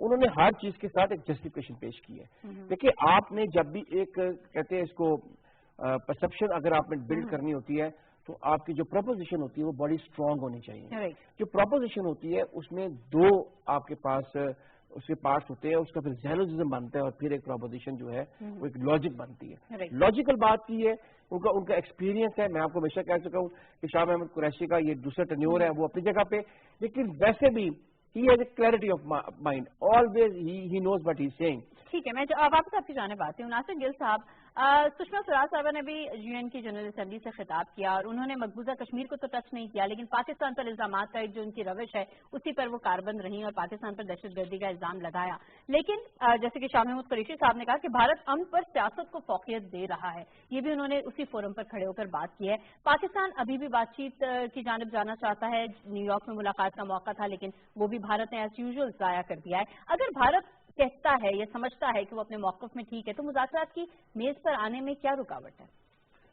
انہوں نے ہر چیز کے ساتھ ایک جسٹیفیکیشن پیش کی ہے. دیکھیے آپ نے جب بھی ایک کہتے ہیں اس کو پرسپشن اگر آپ نے بلڈ کرنی ہوتی ہے تو آپ کی جو پروپوزیشن ہوتی ہے وہ بڑی اسٹرانگ ہونی چاہیے. جو پروپوزیشن ہوتی ہے اس میں دو آپ کے پاس اس کے پارٹس ہوتے ہیں, اس کا پھر زیلوزم بنتا ہے اور پھر ایک پروپوزیشن جو ہے وہ ایک لاجک بنتی ہے. لاجیکل بات کی ہے ان کا ایکسپیرینس ہے. میں آپ کو ہمیشہ کہہ چکا ہوں کہ شاہ محمود قریشی کا یہ دوسرا ٹینیور ہے وہ اپنی جگہ پہ, لیکن ویسے بھی he has a clarity of mind. Always he knows what he's saying. ٹھیک ہے, میں واپس آپ کی جانب آتی ہوں. ناصر گل صاحب, سشما سوراج صاحبہ نے بھی یو این کی جنرل اسمبلی سے خطاب کیا اور انہوں نے مقبوضہ کشمیر کو تو ٹچ نہیں کیا, لیکن پاکستان پر الزامات کا جو ان کی روش ہے اسی پر وہ کاربند رہی اور پاکستان پر دہشت گردی کا الزام لگایا. لیکن جیسے کہ شاہ محمود قریشی صاحب نے کہا کہ بھارت امن پر سیاست کو فوقیت دے رہا ہے, یہ بھی انہوں نے اسی فورم پر کھڑے ہو کر بات کی ہے. پاکستان ابھی بھی بات چیت کی جانب جانا چاہتا ہے. نیو یارک میں ملاقات کا موقع تھا لیکن وہ بھی بھارت نے ایز یوزول ضائع کر دیا ہے. اگر بھارت کہتا ہے یا سمجھتا ہے کہ وہ اپنے موقف میں ٹھیک ہے تو مذاکرات کی میز پر آنے میں کیا رکاوٹ ہے؟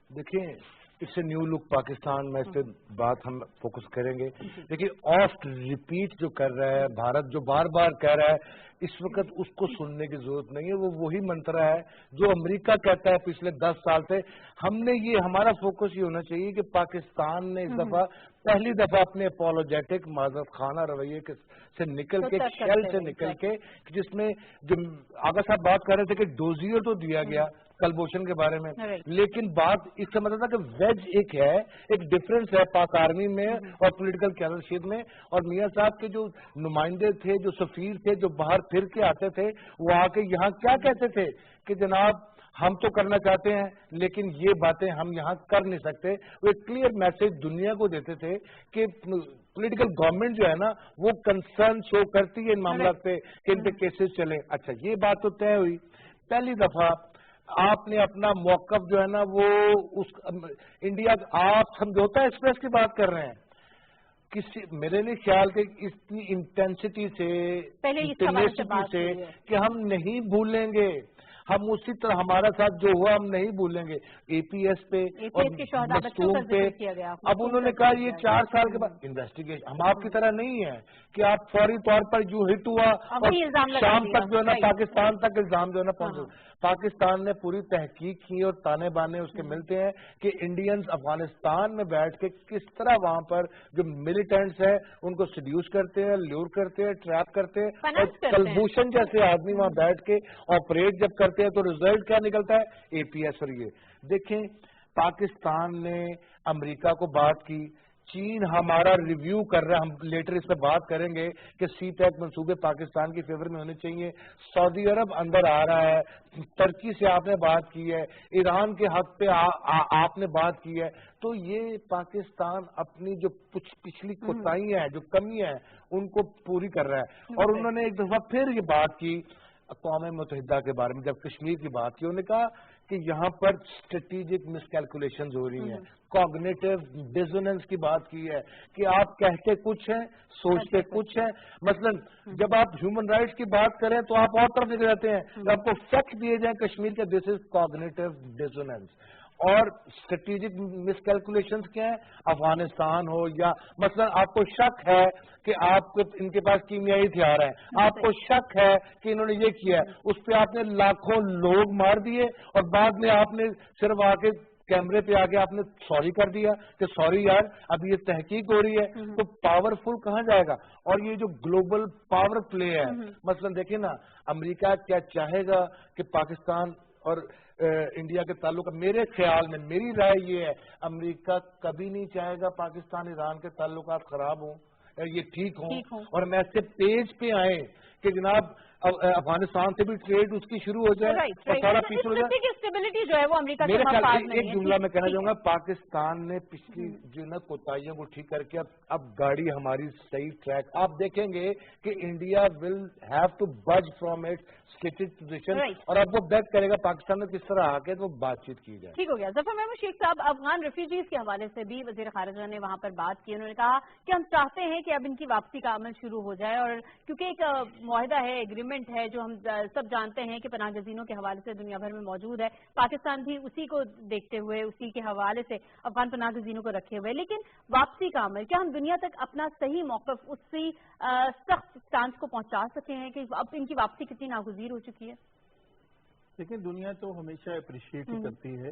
دیکھیں, اس سے نیو لک پاکستان میں اس پہ بات ہم فوکس کریں گے. دیکھیے آفٹ ریپیٹ جو کر رہا ہے بھارت, جو بار بار کہہ رہا ہے, اس وقت اس کو سننے کی ضرورت نہیں ہے. وہ وہی منترا ہے جو امریکہ کہتا ہے پچھلے 10 سال سے. ہمارا فوکس یہ ہونا چاہیے کہ پاکستان نے اس دفعہ پہلی دفعہ اپنے اپولوجیٹک معذرت خانہ رویے سے نکل کے, شیل سے نکل کے, جس میں جو آغا صاحب بات کر رہے تھے کہ ڈوزیئر تو دیا گیا کلبھوشن کے بارے میں, لیکن بات اس کا مطلب تھا کہ ویج ایک ہے, ایک ڈفرنس ہے پاک آرمی میں اور پولیٹیکل کیڈرشپ میں. اور میاں صاحب کے جو نمائندے تھے, جو سفیر تھے, جو باہر پھر کے آتے تھے, وہ آ کے یہاں کیا کہتے تھے کہ جناب ہم تو کرنا چاہتے ہیں لیکن یہ باتیں ہم یہاں کر نہیں سکتے. وہ ایک کلیئر میسج دنیا کو دیتے تھے کہ پولیٹیکل گورنمنٹ جو ہے نا وہ کنسرن شو کرتی ہے ان معاملات پہ کہ ان پہ کیسز چلیں. اچھا, یہ بات تو طے ہوئی. پہلی دفعہ آپ نے اپنا موقف جو ہے نا وہ انڈیا, آپ سمجھوتا ایکسپریس کی بات کر رہے ہیں. میرے لیے خیال کہ اتنی انٹینسٹی سے کہ ہم نہیں بھولیں گے, ہم اسی طرح ہمارا ساتھ جو ہوا ہم نہیں بھولیں گے. اے پی ایس پہ اور مختوم پہ اب انہوں نے کہا یہ 4 سال کے بعد انویسٹیگیشن. ہم آپ کی طرح نہیں ہیں کہ آپ فوری طور پر جو ہٹ ہوا اور شام تک جو ہے نا پاکستان تک الزام جو ہے نا پہنچ. پاکستان نے پوری تحقیق کی اور تانے بانے اس کے ملتے ہیں کہ انڈینز افغانستان میں بیٹھ کے کس طرح وہاں پر جو ملیٹنٹس ہیں ان کو سیڈیوس کرتے ہیں, لور کرتے ہیں, ٹریپ کرتے ہیں, اور کلبھوشن جیسے آدمی وہاں بیٹھ کے آپریٹ جب کرتے ہیں تو ریزلٹ کیا نکلتا ہے, اے پی ایس. اور یہ دیکھیں پاکستان نے امریکہ کو بات کی, چین ہمارا ریویو کر رہا ہے, ہم لیٹر اس پہ بات کریں گے کہ سی پیک منصوبے پاکستان کی فیور میں ہونے چاہیے. سعودی عرب اندر آ رہا ہے, ترکی سے آپ نے بات کی ہے, ایران کے حق پہ آپ نے بات کی ہے. تو یہ پاکستان اپنی جو پچھلی کوتاہی ہیں, جو کمی ہے, ان کو پوری کر رہا ہے. اور انہوں نے ایک دفعہ پھر یہ بات کی اقوام متحدہ کے بارے میں, جب کشمیر کی بات کی, انہوں نے کہا کہ یہاں پر اسٹریٹجک مس کیلکولیشنز ہو رہی ہیں, کوگنیٹو ڈیزوننس کی بات کی ہے کہ آپ کہتے کچھ ہیں سوچتے کچھ ہیں. مثلا جب آپ ہیومن رائٹس کی بات کریں تو آپ اور طرف لے جاتے ہیں, آپ کو فیکٹ دیے جائیں کشمیر کے, دس از کوگنیٹو ڈیزوننس. اور اسٹریٹجک مس کیلکولیشنز کیا ہیں, افغانستان ہو یا مثلا آپ کو شک ہے کہ آپ کو ان کے پاس کیمیائی ہتھیار ہیں, آپ کو شک ہے کہ انہوں نے یہ کیا ہے, اس پہ آپ نے لاکھوں لوگ مار دیے اور بعد میں آپ نے صرف آ کے کیمرے پہ آگے آپ نے سوری کر دیا کہ سوری یار اب یہ تحقیق ہو رہی ہے. تو پاورفل کہاں جائے گا؟ اور یہ جو گلوبل پاور پلے ہے, مثلا دیکھیں نا امریکہ کیا چاہے گا کہ پاکستان اور انڈیا کے تعلق, میرے خیال میں میری رائے یہ ہے امریکہ کبھی نہیں چاہے گا پاکستان ایران کے تعلقات خراب ہوں, یہ ٹھیک ہوں اور میسج پیج پہ آئیں کہ جناب افغانستان سے بھی ٹریڈ اس کی شروع ہو جائے اور سارا پیس ہو جائے. اسٹیبلٹی جو ہے وہ امریکہ میرے خیال میں ایک جملہ میں کہنا چاہوں گا, پاکستان نے پچھلی جو نا کوتاہیوں کو ٹھیک کر کے اب گاڑی ہماری صحیح ٹریک. آپ دیکھیں گے کہ انڈیا ول ہیو ٹو بج فرام اٹ اسٹیٹڈ پوزیشن, اور اب وہ بیک کرے گا پاکستان میں کس طرح آ کے تو بات چیت کی جائے. ٹھیک ہو گیا. ظفر محمود شیخ صاحب, افغان ریفیوجیز کے حوالے سے بھی وزیر خارجہ نے وہاں پر بات کی. انہوں نے کہا کہ ہم چاہتے ہیں کہ اب ان کی واپسی کا عمل شروع ہو جائے, اور کیونکہ ایک معاہدہ ہے, ایگریمنٹ ہے جو ہم سب جانتے ہیں کہ پناہ گزینوں کے حوالے سے دنیا بھر میں موجود ہے. پاکستان بھی اسی کو دیکھتے ہوئے, اسی کے حوالے سے افغان پناہ گزینوں کو رکھے ہوئے. لیکن واپسی کا عمل, کیا ہم دنیا تک اپنا صحیح موقف اسی سخت سٹانس کو پہنچا سکے ہیں کہ اب ان کی واپسی کتنی ناگزیر ہو چکی ہے؟ لیکن دنیا تو ہمیشہ اپریشیٹ کرتی ہے,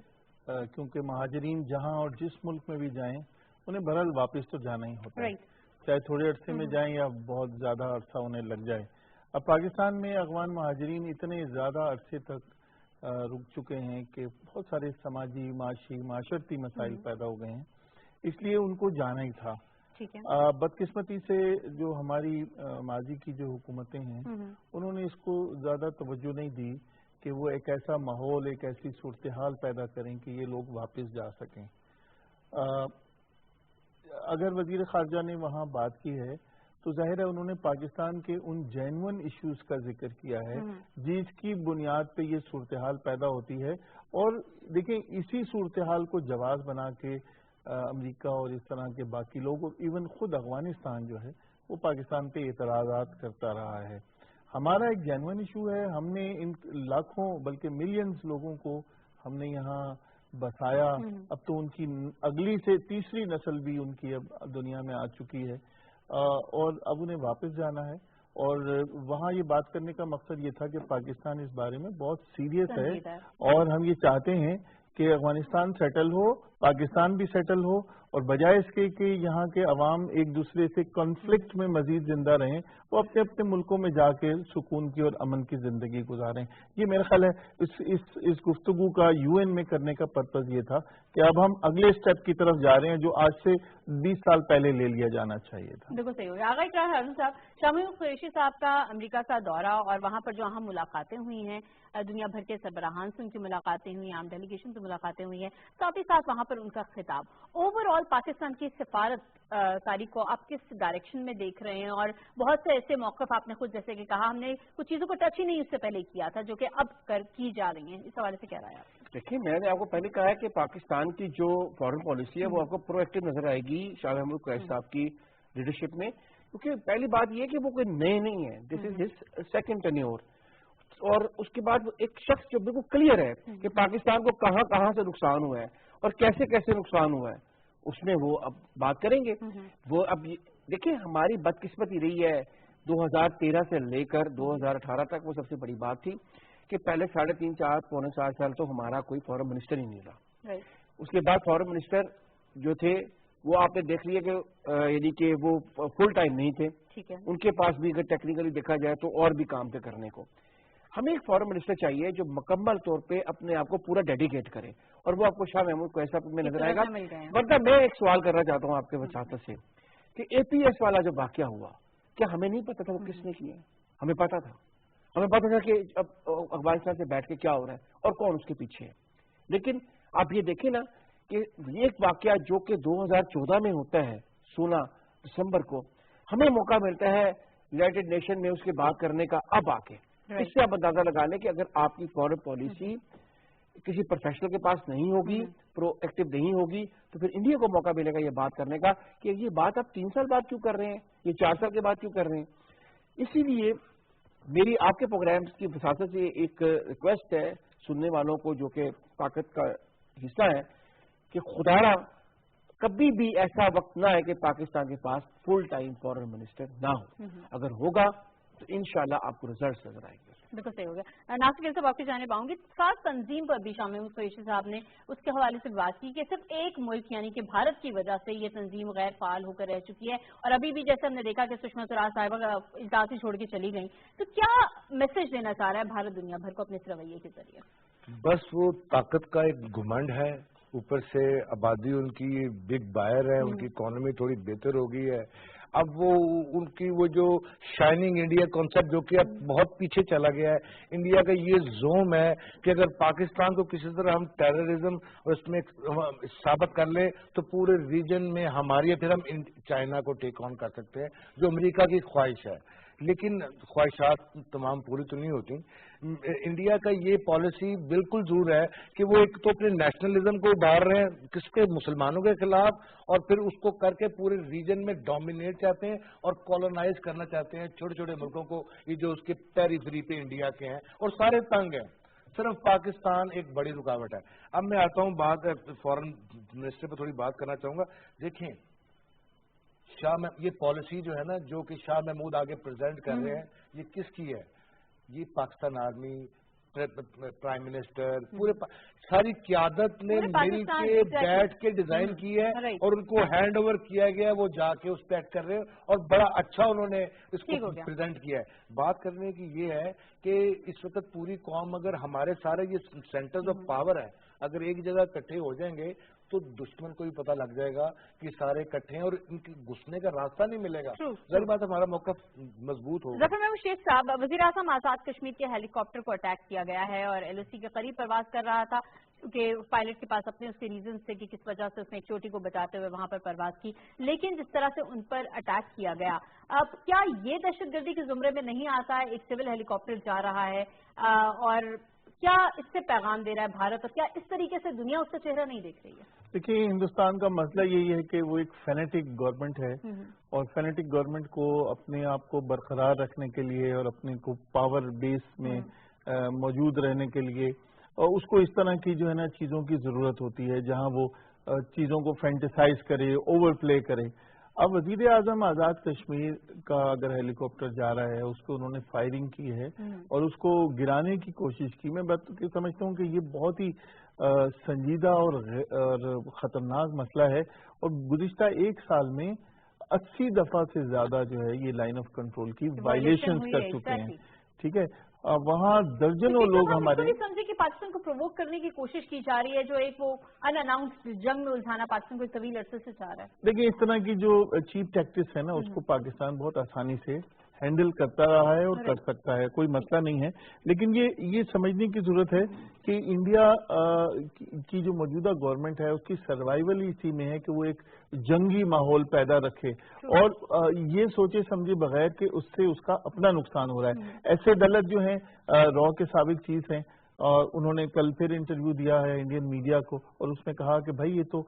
کیونکہ مہاجرین جہاں اور جس ملک میں بھی جائیں انہیں بہرحال واپس تو جانا ہی ہوتا ہے, چاہے تھوڑے عرصے میں جائیں یا بہت زیادہ عرصہ انہیں لگ جائے. اب پاکستان میں افغان مہاجرین اتنے زیادہ عرصے تک رک چکے ہیں کہ بہت سارے سماجی, معاشرتی مسائل پیدا ہو گئے ہیں, اس لیے ان کو جانا ہی تھا. بدقسمتی سے جو ہماری ماضی کی جو حکومتیں ہیں انہوں نے اس کو زیادہ توجہ نہیں دی کہ وہ ایک ایسا ماحول, ایک ایسی صورتحال پیدا کریں کہ یہ لوگ واپس جا سکیں. اگر وزیر خارجہ نے وہاں بات کی ہے تو ظاہر ہے انہوں نے پاکستان کے ان جینون ایشوز کا ذکر کیا ہے جس کی بنیاد پہ یہ صورتحال پیدا ہوتی ہے. اور دیکھیں اسی صورتحال کو جواز بنا کے امریکہ اور اس طرح کے باقی لوگ, ایون خود افغانستان جو ہے وہ پاکستان پہ اعتراضات کرتا رہا ہے. ہمارا ایک جینون ایشو ہے, ہم نے ان لاکھوں بلکہ ملینز لوگوں کو ہم نے یہاں بسایا. اب تو ان کی اگلی سے تیسری نسل بھی ان کی اب دنیا میں آ چکی ہے, اور اب انہیں واپس جانا ہے. اور وہاں یہ بات کرنے کا مقصد یہ تھا کہ پاکستان اس بارے میں بہت سیریس ہے اور ہم یہ چاہتے ہیں کہ افغانستان سیٹل ہو, پاکستان بھی سیٹل ہو, اور بجائے اس کے کہ یہاں کے عوام ایک دوسرے سے کنفلکٹ میں مزید زندہ رہیں, وہ اپنے اپنے ملکوں میں جا کے سکون کی اور امن کی زندگی گزاریں. یہ میرا خیال ہے اس گفتگو کا UN میں کرنے کا پرپز یہ تھا کہ اب ہم اگلے سٹیپ کی طرف جا رہے ہیں جو آج سے 20 سال پہلے لے لیا جانا چاہیے تھا. بالکل صحیح ہو گیا. آغا اقرار ہارون صاحب, شاہ محمود قریشی صاحب کا امریکہ کا دورہ اور وہاں پر جو اہم ملاقاتیں ہوئی ہیں, دنیا بھر کے سربراہان سے ان کی ملاقاتیں ہوئی, عام ڈیلیگیشن سے ملاقاتیں ہوئی ہیں, ساتھ ہی ساتھ وہاں پر ان کا خطاب, اوور آل پاکستان کی سفارت کاری کو آپ کس ڈائریکشن میں دیکھ رہے ہیں؟ اور بہت سے ایسے موقف آپ نے خود جیسے کہ کہا ہم نے کچھ چیزوں کو ٹچ ہی نہیں اس سے پہلے کیا تھا جو کہ اب کی جا رہی ہیں, اس حوالے سے کیا رہا ہے آپ؟ دیکھیے میں نے آپ کو پہلے کہا ہے کہ پاکستان کی جو فارن پالیسی ہے وہ آپ کو پرو ایکٹیو نظر آئے گی شاہ محمود قریشی صاحب کی لیڈرشپ میں, کیونکہ پہلی بات یہ کہ وہ کوئی نئے نہیں ہے, دس از ہز سیکنڈ ٹینیور. اور اس کے بعد ایک شخص جو بالکل کلیئر ہے کہ پاکستان کو کہاں کہاں سے نقصان ہوا ہے اور کیسے کیسے نقصان ہوا ہے, اس میں وہ اب بات کریں گے. وہ اب دیکھیں ہماری بدقسمتی رہی ہے 2013 سے لے کر 2018 تک, وہ سب سے بڑی بات تھی کہ پہلے 3.5 پونے 4 سال تو ہمارا کوئی فورن منسٹر ہی نہیں رہا. اس کے بعد فورن منسٹر جو تھے وہ آپ نے دیکھ لیا کہ یعنی کہ وہ فل ٹائم نہیں تھے, ان کے پاس بھی اگر ٹیکنیکلی دیکھا جائے تو اور بھی کام تھے کرنے کو. ہمیں ایک فورن منسٹر چاہیے جو مکمل طور پہ اپنے آپ کو پورا ڈیڈیکیٹ کرے, اور وہ آپ کو شاہ محمود کو ایسا میں نظر آئے گا. ورنہ میں ایک سوال کرنا چاہتا ہوں آپ کے وساطت سے کہ APS والا جو واقعہ ہوا, کیا ہمیں نہیں پتا تھا وہ کس نے کیا؟ ہمیں پتا تھا, ہمیں پتا تھا کہ اب افغانستان سے بیٹھ کے کیا ہو رہا ہے اور کون اس کے پیچھے ہے. لیکن آپ یہ دیکھیں نا کہ یہ ایک واقعہ جو کہ 2014 میں ہوتا ہے 16 دسمبر کو, ہمیں موقع ملتا ہے یونائٹڈ نیشن میں اس کے بات کرنے کا. اب آ کے اس سے آپ اندازہ لگا لیں کہ اگر آپ کی فورن پالیسی کسی پروفیشنل کے پاس نہیں ہوگی, پرو ایکٹیو نہیں ہوگی, تو پھر انڈیا کو موقع ملے گا یہ بات کرنے کا کہ یہ بات آپ 3 سال بعد کیوں کر رہے ہیں, یہ 4 سال کے بعد کیوں کر رہے ہیں. اسی لیے میری آپ کے پروگرامز کی وساطت سے ایک ریکویسٹ ہے سننے والوں کو جو کہ طاقت کا حصہ ہے کہ خدارا کبھی بھی ایسا وقت نہ ہے کہ پاکستان کے پاس فل ٹائم فورن منسٹر نہ ہو. اگر ہوگا تو انشاءاللہ آپ کو ریزلٹس نظر آئیں گے. بالکل صحیح ہو گیا. ناصر صاحب آپ کی جانب آؤں گی, خاص تنظیم پر بھی شاہ محمود قریشی صاحب نے اس کے حوالے سے بات کی کہ صرف ایک ملک یعنی کہ بھارت کی وجہ سے یہ تنظیم غیر فعال ہو کر رہ چکی ہے, اور ابھی بھی جیسے ہم نے دیکھا کہ سشما سوراج صاحبہ اجلاس ہی چھوڑ کے چلی گئیں. تو کیا میسج دینا چاہ رہا ہے بھارت دنیا بھر کو اپنے اس رویے کے ذریعے؟ بس وہ طاقت کا ایک گھمنڈ ہے, اوپر سے آبادی ان کی بگ بائر ہے, ان کی اکانومی تھوڑی بہتر ہو گئی ہے. اب وہ ان کی وہ جو شائننگ انڈیا کانسیپٹ جو کہ اب بہت پیچھے چلا گیا ہے, انڈیا کا یہ زوم ہے کہ اگر پاکستان کو کسی طرح ہم ٹیررزم اور اس میں ثابت کر لیں تو پورے ریجن میں ہماری پھر ہم چائنا کو ٹیک آن کر سکتے ہیں, جو امریکہ کی خواہش ہے. لیکن خواہشات تمام پوری تو نہیں ہوتی. انڈیا کا یہ پالیسی بالکل ضرور ہے کہ وہ ایک تو اپنے نیشنلزم کو ابھار رہے ہیں کس کے مسلمانوں کے خلاف, اور پھر اس کو کر کے پورے ریجن میں ڈومینیٹ چاہتے ہیں اور کالونائز کرنا چاہتے ہیں چھوٹے چھوٹے ملکوں کو, یہ جو اس کے پیریفری پہ انڈیا کے ہیں اور سارے تنگ ہیں. صرف پاکستان ایک بڑی رکاوٹ ہے. اب میں آتا ہوں بات فورن منسٹر پہ تھوڑی بات کرنا چاہوں گا. دیکھیں یہ پالیسی جو ہے نا جو کہ شاہ محمود آگے پریزنٹ کر رہے ہیں, یہ کس کی ہے؟ یہ پاکستان آرمی, پرائم منسٹر, پورے ساری قیادت نے مل کے بیٹھ کے ڈیزائن کی ہے اور ان کو ہینڈ اوور کیا گیا, وہ جا کے اس پہ ایکٹ کر رہے ہیں اور بڑا اچھا انہوں نے اس کو پریزنٹ کیا ہے. بات کرنے کی یہ ہے کہ اس وقت پوری قوم اگر ہمارے سارے یہ سینٹرز آف پاور ہیں اگر ایک جگہ اکٹھے ہو جائیں گے تو دشمن کو بھی پتہ لگ جائے گا کہ سارے اکٹھے ہیں اور ان کی گھسنے کا راستہ نہیں ملے گا. ظاہر بات ہمارا موقف مضبوط ہوگا. ظفر محمود شیخ صاحب, وزیر اعظم آزاد کشمیر کے ہیلی کاپٹر کو اٹیک کیا گیا ہے اور LOC کے قریب پرواز کر رہا تھا کیونکہ پائلٹ کے پاس اپنے اس کے ریزنز تھے کہ کس وجہ سے اس نے ایک چوٹی کو بچاتے ہوئے وہاں پر پرواز کی, لیکن جس طرح سے ان پر اٹیک کیا گیا, اب کیا یہ دہشت گردی کے زمرے میں نہیں آتا ہے؟ ایک سول ہیلی کاپٹر جا رہا ہے اور کیا اس سے پیغام دے رہا ہے بھارت, اور کیا اس طریقے سے دنیا اس کا چہرہ نہیں دیکھ رہی ہے؟ دیکھیے ہندوستان کا مسئلہ یہی ہے کہ وہ ایک فینیٹک گورنمنٹ ہے اور فینیٹک گورنمنٹ کو اپنے آپ کو برقرار رکھنے کے لیے اور اپنے کو پاور بیس میں موجود رہنے کے لیے اور اس کو اس طرح کی جو ہے نا چیزوں کی ضرورت ہوتی ہے جہاں وہ چیزوں کو فینٹیسائز کرے, اوور پلے کرے. اب وزیر اعظم آزاد کشمیر کا اگر ہیلی کاپٹر جا رہا ہے اس کو انہوں نے فائرنگ کی ہے اور اس کو گرانے کی کوشش کی. میں سمجھتا ہوں کہ یہ بہت ہی سنجیدہ اور خطرناک مسئلہ ہے اور گزشتہ ایک سال میں 80 دفعہ سے زیادہ جو ہے یہ لائن آف کنٹرول کی وائلیشنز کر چکے ہیں. ٹھیک ہے, وہاں درجنوں لوگ ہمارے سمجھے کہ پاکستان کو پرووک کرنے کی کوشش کی جا رہی ہے, جو ایک وہ ان اناؤنسڈ جنگ میں الجھانا پاکستان کو ایک طویل عرصے سے چاہ رہا ہے. دیکھیں اس طرح کی جو چیپ ٹیکٹکس ہے نا اس کو پاکستان بہت آسانی سے ہینڈل کرتا رہا ہے اور کر سکتا ہے, کوئی مسئلہ نہیں ہے. لیکن یہ سمجھنے کی ضرورت ہے کہ انڈیا کی جو موجودہ گورنمنٹ ہے اس کی سروائیول اسی میں ہے کہ وہ ایک جنگی ماحول پیدا رکھے اور یہ سوچے سمجھے بغیر کہ اس سے اس کا اپنا نقصان ہو رہا ہے. ایسے دلت جو ہیں رو کے سابق چیف ہیں اور انہوں نے کل پھر انٹرویو دیا ہے انڈین میڈیا کو اور اس میں کہا کہ بھائی یہ تو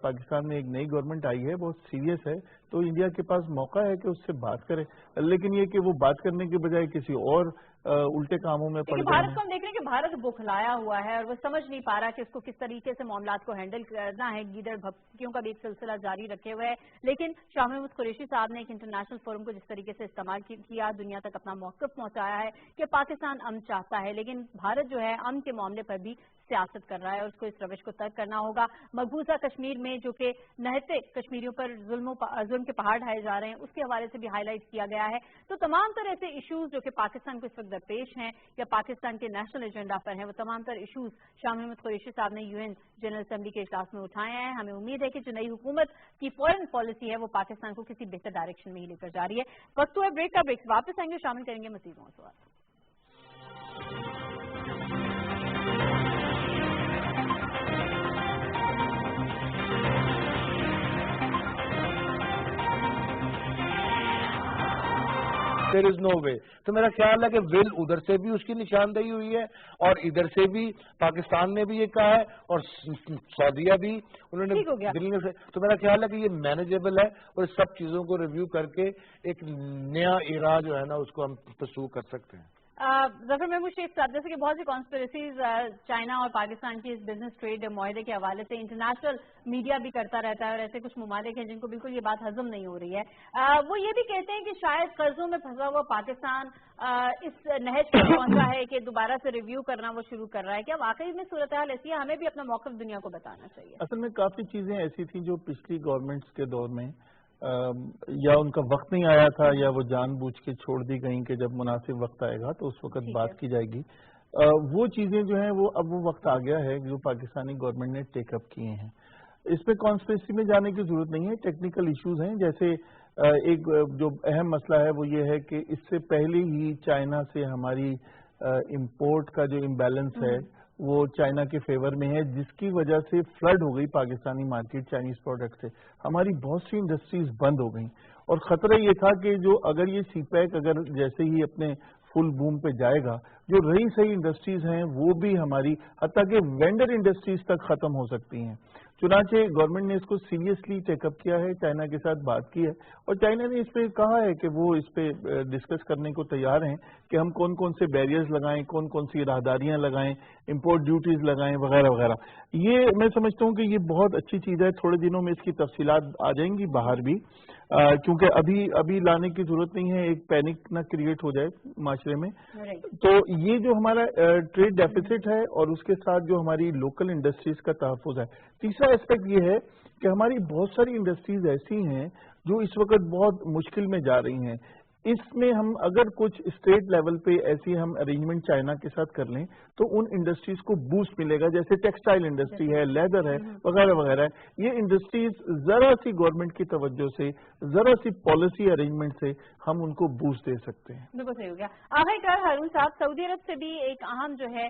پاکستان میں ایک نئی گورنمنٹ آئی ہے, بہت سیریس ہے, تو انڈیا کے پاس موقع ہے کہ اس سے بات کرے. لیکن یہ کہ وہ بات کرنے کے بجائے کسی اور الٹے کاموں میں پڑ گئے. بھارت کو ہم دیکھ رہے ہیں کہ بھارت بوکھلایا ہوا ہے اور وہ سمجھ نہیں پا رہا کہ اس کو کس طریقے سے معاملات کو ہینڈل کرنا ہے. گیدڑ بھپکیوں کا بھی ایک سلسلہ جاری رکھے ہوئے ہے. لیکن شاہ محمود قریشی صاحب نے ایک انٹرنیشنل فورم کو جس طریقے سے استعمال کیا, دنیا تک اپنا موقف پہنچایا ہے کہ پاکستان امن چاہتا ہے, لیکن بھارت جو ہے امن کے معاملے پر بھی سیاست کر رہا ہے اور اس کو اس روش کو ترک کرنا ہوگا. مقبوضہ کشمیر میں جو کہ نہتے کشمیریوں پر ظلم کے پہاڑ ڈھائے جا رہے ہیں اس کے حوالے سے بھی ہائی لائٹ کیا گیا ہے. تو تمام تر ایسے ایشوز جو کہ پاکستان کو اس وقت درپیش ہیں یا پاکستان کے نیشنل ایجنڈا پر ہیں, وہ تمام تر ایشوز شاہ محمود قریشی صاحب نے UN جنرل اسمبلی کے اجلاس میں اٹھائے ہیں. ہمیں امید ہے کہ جو نئی حکومت کی فورن پالیسی ہے وہ پاکستان کو کسی بہتر ڈائریکشن میں ہی لے کر جا رہی ہے. وقت ہوا بریک کا, بریک واپس آئیں گے, شامل کریں گے مزید موضوعات. There is no way. تو میرا خیال ہے کہ ول ادھر سے بھی اس کی نشاندہی ہوئی ہے اور ادھر سے بھی پاکستان نے بھی یہ کہا ہے اور سعودیہ بھی انہوں نے دلی سے. تو میرا خیال ہے کہ یہ مینیجیبل ہے اور سب چیزوں کو ریویو کر کے ایک نیا ایرا جو ہے نا اس کو ہم پرسو کر سکتے ہیں. ظفر محمود شیخ صاحب, جیسے کہ بہت سی کانسپریسیز چائنا اور پاکستان کی اس بزنس ٹریڈ معاہدے کے حوالے سے انٹرنیشنل میڈیا بھی کرتا رہتا ہے اور ایسے کچھ ممالک ہیں جن کو بالکل یہ بات ہضم نہیں ہو رہی ہے. وہ یہ بھی کہتے ہیں کہ شاید قرضوں میں پھنسا ہوا پاکستان اس نہج پر پہنچا ہے کہ دوبارہ سے ریویو کرنا وہ شروع کر رہا ہے. کیا واقعی میں صورتحال ایسی ہے؟ ہمیں بھی اپنا موقف دنیا کو بتانا چاہیے. اصل میں کافی چیزیں ایسی تھیں جو پچھلی گورنمنٹس کے دور میں یا ان کا وقت نہیں آیا تھا یا وہ جان بوجھ کے چھوڑ دی گئیں کہ جب مناسب وقت آئے گا تو اس وقت بات کی جائے گی. وہ چیزیں جو ہیں وہ اب وہ وقت آ گیا ہے جو پاکستانی گورنمنٹ نے ٹیک اپ کیے ہیں. اس میں کانسپریسی میں جانے کی ضرورت نہیں ہے, ٹیکنیکل ایشوز ہیں. جیسے ایک جو اہم مسئلہ ہے وہ یہ ہے کہ اس سے پہلے ہی چائنا سے ہماری امپورٹ کا جو امبیلنس ہے وہ چائنا کے فیور میں ہے, جس کی وجہ سے فلڈ ہو گئی پاکستانی مارکیٹ چائنیز پروڈکٹ سے. ہماری بہت سی انڈسٹریز بند ہو گئیں اور خطرہ یہ تھا کہ جو اگر یہ سی پیک اگر جیسے ہی اپنے فل بوم پہ جائے گا، جو رہی صحیح انڈسٹریز ہیں وہ بھی ہماری حتیٰ کہ وینڈر انڈسٹریز تک ختم ہو سکتی ہیں. چنانچہ گورنمنٹ نے اس کو سیریسلی ٹیک اپ کیا ہے، چائنا کے ساتھ بات کی ہے، اور چائنا نے اس پہ کہا ہے کہ وہ اس پہ ڈسکس کرنے کو تیار ہیں کہ ہم کون کون سے بیریئرز لگائیں، کون کون سی راہداریاں لگائیں، امپورٹ ڈیوٹیز لگائیں وغیرہ وغیرہ. یہ میں سمجھتا ہوں کہ یہ بہت اچھی چیز ہے. تھوڑے دنوں میں اس کی تفصیلات آ جائیں گی باہر بھی، کیونکہ ابھی لانے کی ضرورت نہیں ہے، ایک پینک نہ کریٹ ہو جائے معاشرے میں. تو یہ جو ہمارا ٹریڈ ڈیفیسٹ ہے اور اس کے ساتھ جو ہماری لوکل انڈسٹریز کا تحفظ ہے. تیسرا اسپیکٹ یہ ہے کہ ہماری بہت ساری انڈسٹریز ایسی ہیں جو اس وقت بہت مشکل میں جا رہی ہیں. اس میں ہم اگر کچھ اسٹیٹ لیول پہ ایسی ہم ارینجمنٹ چائنا کے ساتھ کر لیں تو ان انڈسٹریز کو بوسٹ ملے گا، جیسے ٹیکسٹائل انڈسٹری ہے، لیدر ہے وغیرہ وغیرہ. یہ انڈسٹریز ذرا سی گورنمنٹ کی توجہ سے، ذرا سی پالیسی ارینجمنٹ سے ہم ان کو بوسٹ دے سکتے ہیں. بالکل صحیح ہو گیا. آخر ہارون صاحب، سعودی عرب سے بھی ایک اہم جو ہے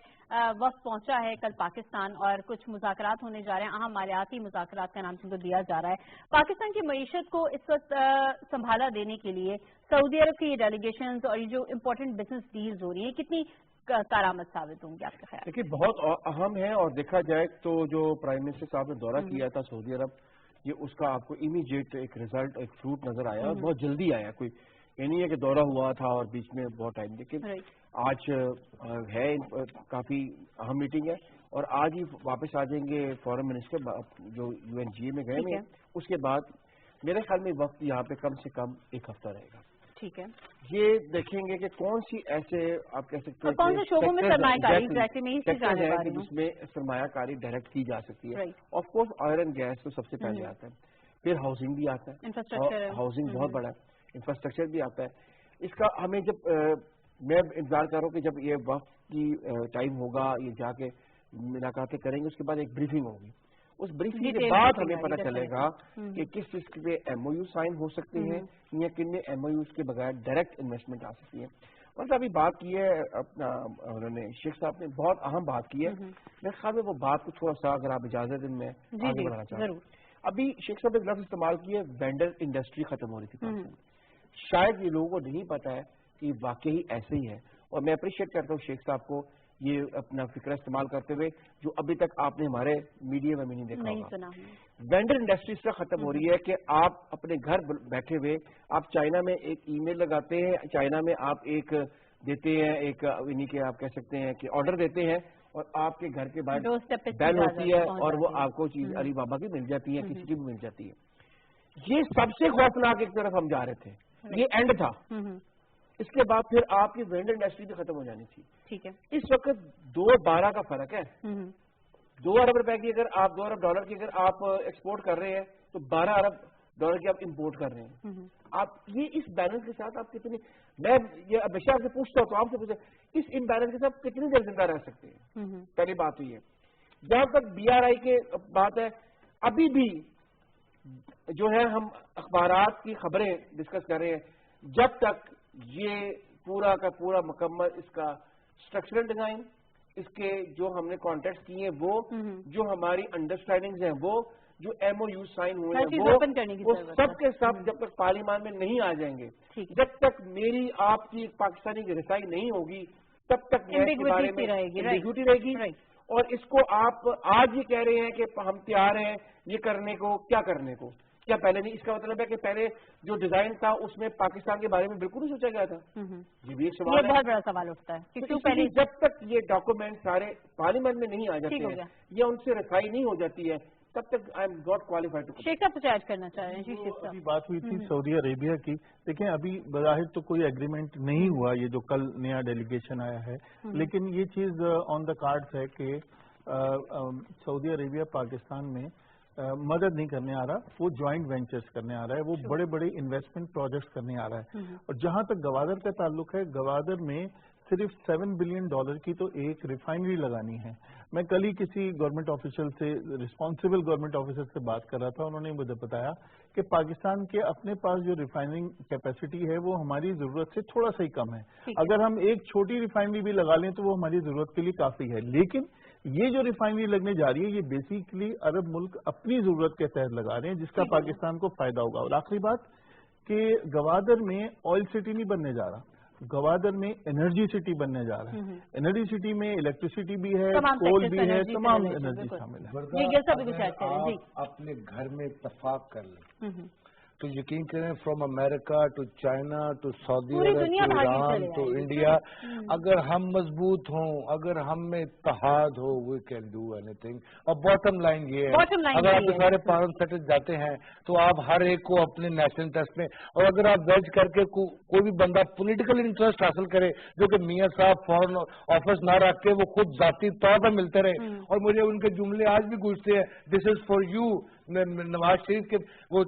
وقت پہنچا ہے کل پاکستان، اور کچھ مذاکرات ہونے جا رہے ہیں، اہم مالیاتی مذاکرات کا نام جن کو دیا جا رہا ہے. پاکستان کی معیشت کو اس وقت سنبھالا دینے کے لیے سعودی عرب کی یہ ڈیلیگیشنز اور یہ جو امپورٹنٹ بزنس ڈیلز ہو رہی ہیں کتنی کارآمد ثابت ہوں گے آپ کے خیال؟ دیکھیے بہت اہم ہے، اور دیکھا جائے تو جو پرائم منسٹر صاحب نے دورہ کیا تھا سعودی عرب، یہ اس کا آپ کو امیڈیٹ ایک ریزلٹ، ایک فروٹ نظر آیا، اور بہت جلدی آیا. کوئی یہ نہیں ہے کہ دورہ ہوا تھا اور بیچ میں بہت ٹائم، لیکن آج ہے کافی اہم میٹنگ ہے، اور آج ہی واپس آ جائیں گے فورن منسٹر جو UNGA میں گئے ہیں. اس کے بعد میرے خیال میں وقت یہاں پہ کم سے کم ایک ہفتہ رہے گا. ٹھیک ہے، یہ دیکھیں گے کہ کون سی ایسے آپ کہہ سکتے ہیں کون سے شعبوں میں سرمایہ کاری جس میں سرمایہ کاری ڈائریکٹ کی جا سکتی ہے. Of course oil and gas تو سب سے پہلے آتا ہے، پھر ہاؤسنگ بھی آتا ہے، ہاؤسنگ بہت بڑا ہے، انفراسٹرکچر بھی آتا ہے. اس کا ہمیں جب میں انتظار کر رہا ہوں کہ جب یہ وقت کی ٹائم ہوگا، یہ جا کے ملاقاتیں کریں گے، اس کے بعد ایک بریفنگ ہوگی. اس بریفنگ کے بعد ہمیں پتہ چلے گا کہ کس چیز کے MOU سائن ہو سکتے ہیں یا کن میں MOUs کے بغیر ڈائریکٹ انویسٹمنٹ آ سکتی ہے. مطلب ابھی بات کی ہے اپنا انہوں نے شیخ صاحب نے بہت اہم بات کی ہے. میرے خیال میں وہ بات کو تھوڑا سا اگر آپ اجازت دیں میں آگے بڑھانا چاہتا ہوں. ابھی شیخ صاحب نے لفظ استعمال کیے وینڈر انڈسٹری ختم ہو رہی تھی پاکستان میں. شاید یہ لوگوں کو نہیں پتا ہے کہ واقعی ایسے ہی ہے، اور میں اپریشیٹ کرتا ہوں شیخ صاحب کو یہ اپنا فکر استعمال کرتے ہوئے جو ابھی تک آپ نے ہمارے میڈیا میں بھی نہیں دیکھا ہوگا. وینڈر انڈسٹری اس طرح ختم ہو رہی ہے کہ آپ اپنے گھر بیٹھے ہوئے آپ چائنا میں ایک ای میل لگاتے ہیں، چائنا میں آپ ایک دیتے ہیں، ایک انہیں کے آپ کہہ سکتے ہیں کہ آرڈر دیتے ہیں، اور آپ کے گھر کے باہر بیل ہوتی ہے اور وہ آپ کو چیز علی بابا کی مل جاتی ہے، کسی کی بھی مل جاتی ہے. یہ سب سے خوفناک ایک طرف ہم جا رہے تھے، یہ اینڈ تھا. اس کے بعد پھر آپ کی وینڈر انڈسٹری بھی ختم ہو جانی تھی. ٹھیک ہے، اس وقت 2-12 کا فرق ہے. 2 ارب روپے کی اگر آپ 2 ارب ڈالر کی اگر آپ ایکسپورٹ کر رہے ہیں تو 12 ارب ڈالر کی آپ امپورٹ کر رہے ہیں. آپ یہ اس بیلنس کے ساتھ آپ کتنی، میں یہ ہمیشہ آپ سے پوچھتا ہوں تو آپ سے پوچھیں اس امبیلنس کے ساتھ کتنی دیر زندہ رہ سکتے ہیں. پہلی بات تو یہ جہاں تک BRI کے بات ہے، ابھی بھی جو ہے ہم اخبارات کی خبریں ڈسکس کر رہے ہیں، جب تک یہ پورا کا پورا مکمل اس کا اسٹرکچرل ڈیزائن، اس کے جو ہم نے کانٹیکٹ کیے ہیں وہ، جو ہماری انڈرسٹینڈنگز ہیں وہ، جو MOU سائن ہوئے ہیں وہ سب کے سب جب تک پارلیمان میں نہیں آ جائیں گے، جب تک میری آپ کی پاکستانی کی رسائی نہیں ہوگی، تب تک اس کے بارے میں ایمبیگوٹی رہے گی. اور اس کو آپ آج یہ کہہ رہے ہیں کہ ہم تیار ہیں یہ کرنے کو، کیا کرنے کو، کیا پہلے نہیں؟ اس کا مطلب ہے کہ پہلے جو ڈیزائن تھا اس میں پاکستان کے بارے میں بالکل نہیں سوچا گیا تھا. یہ بھی ایک سوال ہے، بہت بڑا سوال اٹھتا ہے. جب تک یہ ڈاکومنٹ سارے پارلیمنٹ میں نہیں آ جاتے ہیں یا ان سے رسائی نہیں ہو جاتی ہے، تب تک آئی ایم ناٹ کوالیفائڈ. شیخ صاحب کچھ ایڈ کرنا چاہ رہے ہیں؟ ابھی بات ہوئی تھی سعودی عربیہ کی. دیکھیں ابھی بظاہر تو کوئی ایگریمنٹ نہیں ہوا، یہ جو کل نیا ڈیلیگیشن آیا ہے، لیکن یہ چیز آن دا کارڈز ہے کہ سعودی عربیہ پاکستان میں مدد نہیں کرنے آ رہا، وہ جوائنٹ وینچرز کرنے آ رہا ہے، وہ بڑے بڑے انویسٹمنٹ پروجیکٹس کرنے آ رہا ہے. اور جہاں تک گوادر کا تعلق ہے، گوادر میں صرف $7 بلین کی تو ایک ریفائنری لگانی ہے. میں کل ہی کسی گورنمنٹ آفیشل سے، رسپانسبل گورنمنٹ آفیسر سے بات کر رہا تھا، انہوں نے مجھے بتایا کہ پاکستان کے اپنے پاس جو ریفائننگ کیپیسٹی ہے وہ ہماری ضرورت سے تھوڑا سا ہی کم ہے. اگر ہم ایک چھوٹی ریفائنری بھی لگا لیں تو وہ ہماری ضرورت کے لیے کافی ہے. لیکن یہ جو ریفائنری لگنے جا رہی ہے یہ بیسیکلی عرب ملک اپنی ضرورت کے تحت لگا رہے ہیں، جس کا پاکستان کو فائدہ ہوگا. اور آخری بات، کہ گوادر میں آئل سٹی نہیں بننے جا رہا، گوادر میں انرجی سٹی بننے جا رہا ہے. انرجی سٹی میں الیکٹریسٹی بھی ہے، کول بھی ہے، تمام انرجی شامل ہے. آپ اپنے گھر میں اتفاق کر لیں تو یقین کریں، from America to China to سعودی عرب ٹو ایران ٹو انڈیا، اگر ہم مضبوط ہوں، اگر ہم میں اتحاد ہو، وی کین ڈو اینی تھنگ. اور باٹم لائن یہ ہے، اگر آپ سارے پارن سیٹل جاتے ہیں تو آپ ہر ایک کو اپنے نیشنل انٹرسٹ میں، اور اگر آپ ویج کر کے کوئی بھی بندہ پولیٹیکل انٹرسٹ حاصل کرے جو کہ میاں صاحب فارن آفس نہ رکھ کے وہ خود ذاتی طور پر ملتے رہے، اور مجھے ان کے جملے آج بھی گونجتے ہیں، دس is for you. Nawaz Sharif کے وہ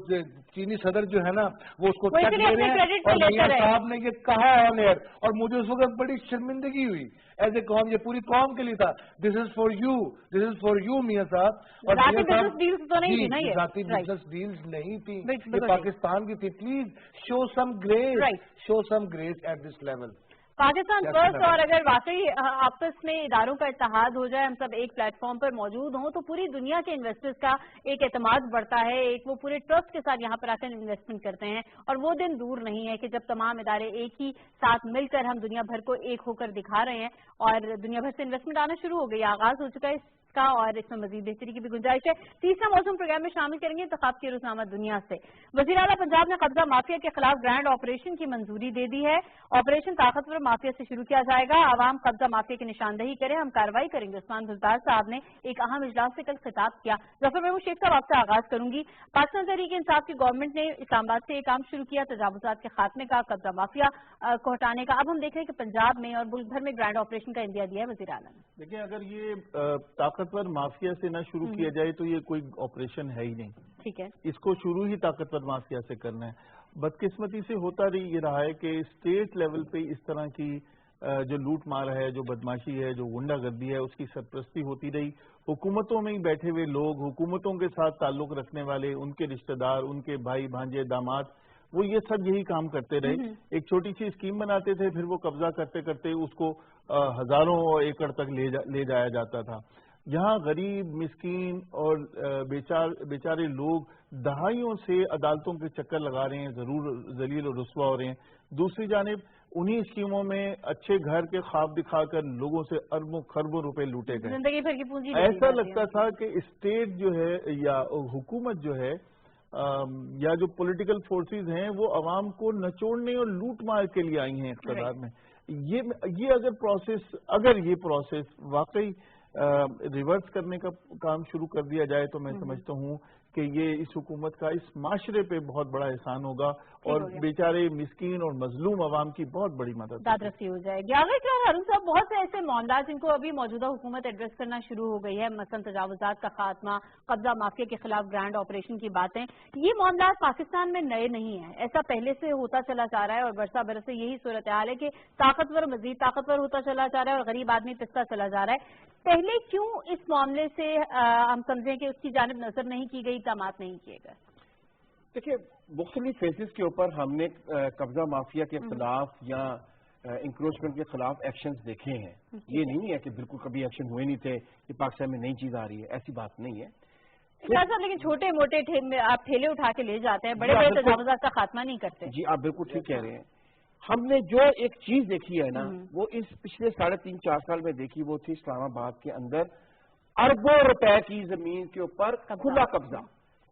چینی صدر جو ہے نا وہ اس کو چیک لے رہے ہیں، اور میاں صاحب نے یہ کہا آن ایئر، اور مجھے اس وقت بڑی شرمندگی ہوئی ایز اے قوم، یہ پوری قوم کے لیے تھا، this is for you, this is for you میاں صاحب. اور ذاتی بزنس ڈیلز نہیں تھی، یہ پاکستان کی تھی. Please show some grace at this level. Pakistan first. اور اگر واقعی آپس میں اداروں کا اتحاد ہو جائے، ہم سب ایک پلیٹ فارم پر موجود ہوں، تو پوری دنیا کے انویسٹرز کا ایک اعتماد بڑھتا ہے، ایک وہ پورے ٹرسٹ کے ساتھ یہاں پر آ کر انویسٹمنٹ کرتے ہیں. اور وہ دن دور نہیں ہے کہ جب تمام ادارے ایک ہی ساتھ مل کر ہم دنیا بھر کو ایک ہو کر دکھا رہے ہیں، اور دنیا بھر سے انویسٹمنٹ آنا شروع ہو گئی، آغاز ہو چکا ہے کا، اور اس میں مزید بہتری کی بھی گنجائش ہے. تیسرا موضوع پروگرام میں شامل کریں گے انتخاب کی روزنامہ دنیا سے. وزیر اعلیٰ پنجاب نے قبضہ مافیا کے خلاف گرینڈ آپریشن کی منظوری دے دی ہے. آپریشن طاقتور مافیا سے شروع کیا جائے گا، عوام قبضہ مافیا کی نشاندہی کریں، ہم کارروائی کریں گے. عثمان بزدار صاحب نے ایک اہم اجلاس سے کل خطاب کیا. ظفر محمود شیخ صاحب آپ سے آغاز کروں گی. پاکستان تحریک انصاف کی گورنمنٹ نے اسلام آباد سے یہ کام شروع کیا، تجاوزات کے خاتمے کا، قبضہ مافیا کو ہٹانے کا. اب ہم دیکھ رہے ہیں کہ پنجاب میں اور ملک بھر میں گرینڈ آپریشن کا اندیا دیا ہے وزیر اعلیٰ نے. دیکھیں، اگر یہ طاقتور مافیا سے نہ شروع کیا جائے تو یہ کوئی آپریشن ہے ہی نہیں. ٹھیک ہے، اس کو شروع ہی طاقتور مافیا سے کرنا ہے. بدقسمتی سے ہوتا یہ رہا ہے کہ اسٹیٹ لیول پہ اس طرح کی جو لوٹ مار ہے، جو بدماشی ہے، جو غنڈہ گردی ہے، اس کی سرپرستی ہوتی رہی. حکومتوں میں ہی بیٹھے ہوئے لوگ، حکومتوں کے ساتھ تعلق رکھنے والے، ان کے رشتہ دار، ان کے بھائی بھانجے داماد، وہ یہ سب یہی کام کرتے رہے. ایک چھوٹی سی اسکیم بناتے تھے، پھر وہ قبضہ کرتے کرتے اس کو ہزاروں ایکڑ تک لے جایا جاتا تھا. یہاں غریب، مسکین اور بیچارے لوگ دہائیوں سے عدالتوں کے چکر لگا رہے ہیں، ضرور ذلیل اور رسوا ہو رہے ہیں. دوسری جانب انہی اسکیموں میں اچھے گھر کے خواب دکھا کر لوگوں سے اربوں خربوں روپے لوٹے گئے. زندگی بھر کی پونجی ایسا لگتا تھا کہ اسٹیٹ جو ہے یا حکومت جو ہے یا جو پولیٹیکل فورسز ہیں وہ عوام کو نچوڑنے اور لوٹ مار کے لیے آئی ہیں اقتدار میں. یہ اگر یہ پروسیس واقعی ریورس کرنے کا کام شروع کر دیا جائے تو میں سمجھتا ہوں کہ یہ اس حکومت کا اس معاشرے پہ بہت بڑا احسان ہوگا اور بیچارے مسکین اور مظلوم عوام کی بہت بڑی مدد دادرسی ہو جائے گی. آگے ہارون صاحب، بہت سے ایسے معاملات جن کو ابھی موجودہ حکومت ایڈریس کرنا شروع ہو گئی ہے، مثلا تجاوزات کا خاتمہ، قبضہ مافیا کے خلاف گرینڈ آپریشن کی باتیں، یہ معاملات پاکستان میں نئے نہیں ہیں، ایسا پہلے سے ہوتا چلا جا رہا ہے. اور برسہ برسے یہی صورتحال ہے کہ طاقتور مزید طاقتور ہوتا چلا جا رہا ہے اور غریب آدمی پستا چلا جا رہا ہے. پہلے کیوں اس معاملے سے ہم سمجھیں کہ اس کی جانب نظر نہیں کی گئی، اقدامات نہیں کیے گئے؟ دیکھیے، مختلف فیزز کے اوپر ہم نے قبضہ مافیا کے خلاف یا انکروچمنٹ کے خلاف ایکشنز دیکھے ہیں. یہ نہیں ہے کہ بالکل کبھی ایکشن ہوئے نہیں تھے، یہ پاکستان میں نئی چیز آ رہی ہے، ایسی بات نہیں ہے. لیکن چھوٹے موٹے آپ ٹھیلے اٹھا کے لے جاتے ہیں، بڑے بڑے تجاوزات کا خاتمہ نہیں کرتے. جی آپ بالکل ٹھیک کہہ رہے ہیں. ہم نے جو ایک چیز دیکھی ہے نا، وہ اس پچھلے 3.5-4 سال میں دیکھی، وہ تھی اسلام آباد کے اندر اربوں روپے کی زمین کے اوپر کھلا قبضہ.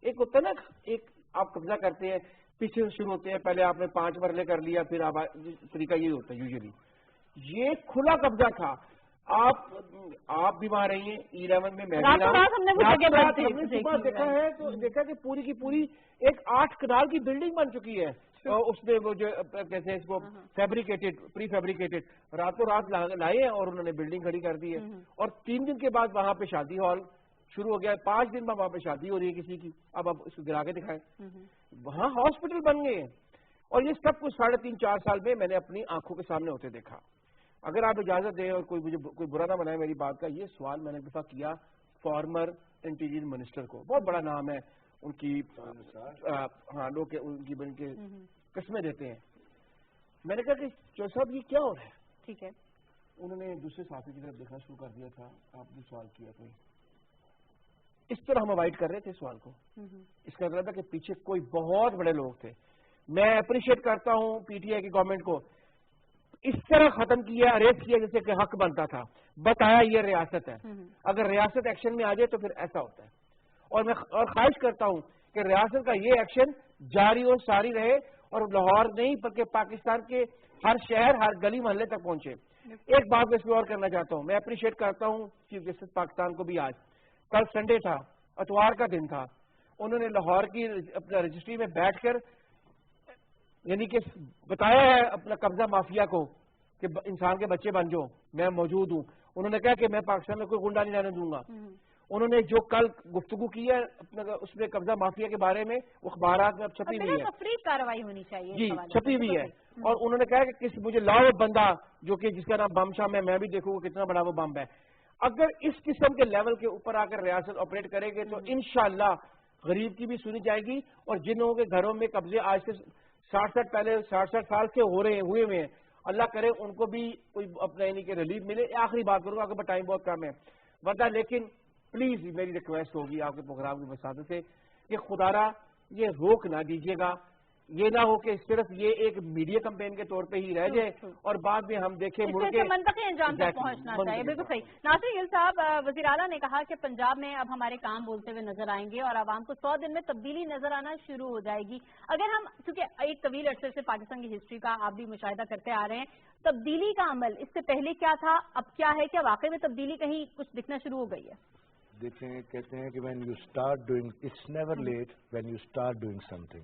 ایک ہوتا ہے نا، ایک آپ قبضہ کرتے ہیں، پیچھے سے شروع ہوتے ہیں، پہلے آپ نے 5 مرلے کر لیا، پھر طریقہ یہ ہوتا ہے یوزلی. یہ کھلا قبضہ تھا. آپ بھی وہاں رہی ہیں، 11 میں میں صبح دیکھا ہے تو دیکھا کہ پوری کی پوری ایک 8 کنال کی بلڈنگ بن چکی ہے. اس نے وہ جو کیسے اس کو فیبریکیٹڈ، پری فیبریکیٹڈ راتوں رات لائے ہیں اور انہوں نے بلڈنگ کھڑی کر دی ہے. اور 3 دن کے بعد وہاں پہ شادی ہال شروع ہو گیا ہے. 5 دن میں وہاں پہ شادی ہو رہی ہے کسی کی. اب اس کو گرا کے دکھائیں. وہاں ہاسپٹل بن گئے ہیں. اور یہ سب کچھ 3.5-4 سال میں میں نے اپنی آنکھوں کے سامنے ہوتے دیکھا. اگر آپ اجازت دیں اور کوئی برا نہ بنائے میری بات کا، یہ سوال میں نے ایک دفعہ کیا فارمر انٹیریئر منسٹر کو، بہت بڑا نام ہے ان کی، ہاں لوگ ان کی قسمیں دیتے ہیں. میں نے کہا کہ چودھری صاحب یہ کیا ہو رہا ہے؟ ٹھیک ہے. انہوں نے دوسرے صحافی کی طرف دیکھنا شروع کر دیا تھا. آپ نے سوال کیا کوئی اس طرح ہم اوائڈ کر رہے تھے سوال کو. اس کا مطلب ہے کہ پیچھے کوئی بہت بڑے لوگ تھے. میں اپریشیٹ کرتا ہوں پی ٹی آئی کی گورنمنٹ کو، اس طرح ختم کیا، اریسٹ کیا جیسے کہ حق بنتا تھا، بتایا یہ ریاست ہے، اگر ریاست ایکشن میں آ جائے تو پھر ایسا ہوتا ہے. اور خواہش کرتا ہوں کہ ریاست کا یہ ایکشن جاری اور ساری رہے اور لاہور نہیں بلکہ پاکستان کے ہر شہر ہر گلی محلے تک پہنچے. ایک بات میں اس میں اور کرنا چاہتا ہوں، میں اپریشیٹ کرتا ہوں چیف جسٹس پاکستان کو بھی. آج کل سنڈے تھا، اتوار کا دن تھا، انہوں نے لاہور کی اپنا رجسٹری میں بیٹھ کر یعنی کہ بتایا ہے اپنا قبضہ مافیا کو کہ انسان کے بچے بن جاؤ، میں موجود ہوں. انہوں نے کہا کہ میں پاکستان میں کوئی گنڈا نہیں رہنے دوں گا. انہوں نے جو کل گفتگو کی ہے اس میں قبضہ مافیا کے بارے میں اخبارات میں چھپی ہوئی ہے، کارروائی ہونی چاہیے جی چھپی ہوئی ہے. اور انہوں نے کہا کہ مجھے لاؤ بندہ جو کہ جس کا نام بم شام ہے، میں بھی دیکھوں گا کتنا بڑا وہ بم ہے. اگر اس قسم کے لیول کے اوپر آ کر ریاست آپریٹ کرے گی تو انشاءاللہ غریب کی بھی سنی جائے گی. اور جن لوگوں کے گھروں میں قبضے آج سے 60 سال سے ہوئے ہیں، اللہ کرے ان کو بھی کوئی اپنا یعنی کہ ریلیف ملے. آخری بات کروں گا کہ ٹائم بہت کم ہے ورنہ، لیکن پلیز میری ریکویسٹ ہوگی آپ کے پروگرام کی وساطت سے کہ خدا را یہ روک نہ دیجیے گا. یہ نہ ہو کہ صرف یہ ایک میڈیا کمپین کے طور پہ ہی رہ جائے اور بعد میں ہم دیکھیں ملک کے منطقی انجام تک پہنچنا چاہیے. بالکل صحیح. ناصر گل صاحب، وزیر اعلیٰ نے کہا کہ پنجاب میں اب ہمارے کام بولتے ہوئے نظر آئیں گے اور عوام کو 100 دن میں تبدیلی نظر آنا شروع ہو جائے گی. اگر ہم چونکہ ایک طویل عرصے سے پاکستان کی ہسٹری کا آپ بھی مشاہدہ کرتے آ رہے ہیں، تبدیلی کا عمل اس سے پہلے کیا تھا، اب کیا ہے، کیا واقعی میں تبدیلی کہیں کچھ دکھنا شروع ہو گئی ہے؟ دیکھیں، کہتے ہیں کہ when you start doing, it's never late when you start doing something.